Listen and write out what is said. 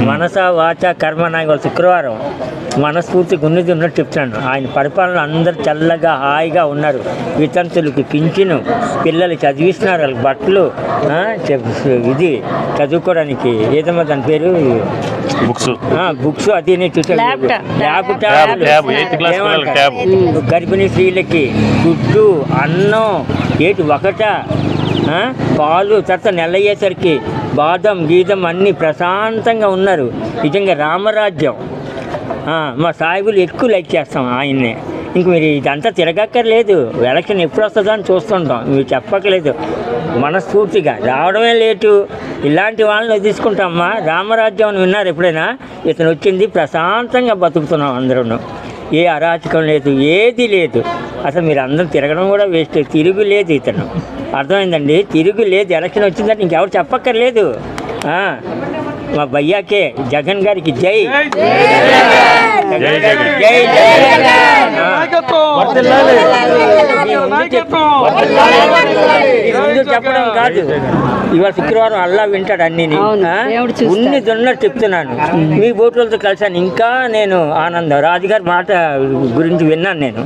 మనస వాచ కర్మ నాకు శుక్రవారం మనస్ఫూర్తిగా ఉన్నట్టు చెప్తున్నాను. ఆయన పరిపాలన అందరు చల్లగా హాయిగా ఉన్నారు. వితంతులకి పింఛను, పిల్లలు చదివిస్తున్నారు, వాళ్ళకి బట్టలు, ఇది చదువుకోవడానికి ఏదమ్మా దాని పేరు బుక్స్ అది చూసాను. గర్భిణీ స్త్రీలకి ఫుడ్డు, అన్నం ఏటి ఒకట, పాలు తర్వాత నెల అయ్యేసరికి బాదం గీదం అన్నీ ప్రశాంతంగా ఉన్నారు. నిజంగా రామరాజ్యం. మా సాయిబులు ఎక్కువ లైక్ చేస్తాం ఆయన్నే. ఇంక మీరు ఇదంతా తిరగక్కర్లేదు, ఎలక్షన్ ఎప్పుడు వస్తుందో అని చూస్తుంటాం. మీరు చెప్పక్కర్లేదు, మనస్ఫూర్తిగా రావడమే లేటు. ఇలాంటి వాళ్ళని తీసుకుంటామమ్మా. రామరాజ్యం అని విన్నారు ఎప్పుడైనా? ఇతను వచ్చింది ప్రశాంతంగా బతుకుతున్నాం అందరూ. ఏ అరాచకం లేదు, ఏది లేదు. అసలు మీరు అందరూ తిరగడం కూడా వేస్ట్. తిరుగు లేదు ఇతను, అర్థమైందండి? తిరుగు లేదు. ఎలక్షన్ వచ్చిందంటే ఇంకెవరు చెప్పక్కర్లేదు. మా భయ్యాకే జగన్ గారికి జై, ముందు చెప్పడం కాదు, ఇవాళ శుక్రవారం అల్లా వింటాడు అన్ని. ఉన్నది చెప్తున్నాను. మీ బోటులతో కలిసాను. ఇంకా నేను ఆనందం రాజుగారి మాట గురించి విన్నాను నేను.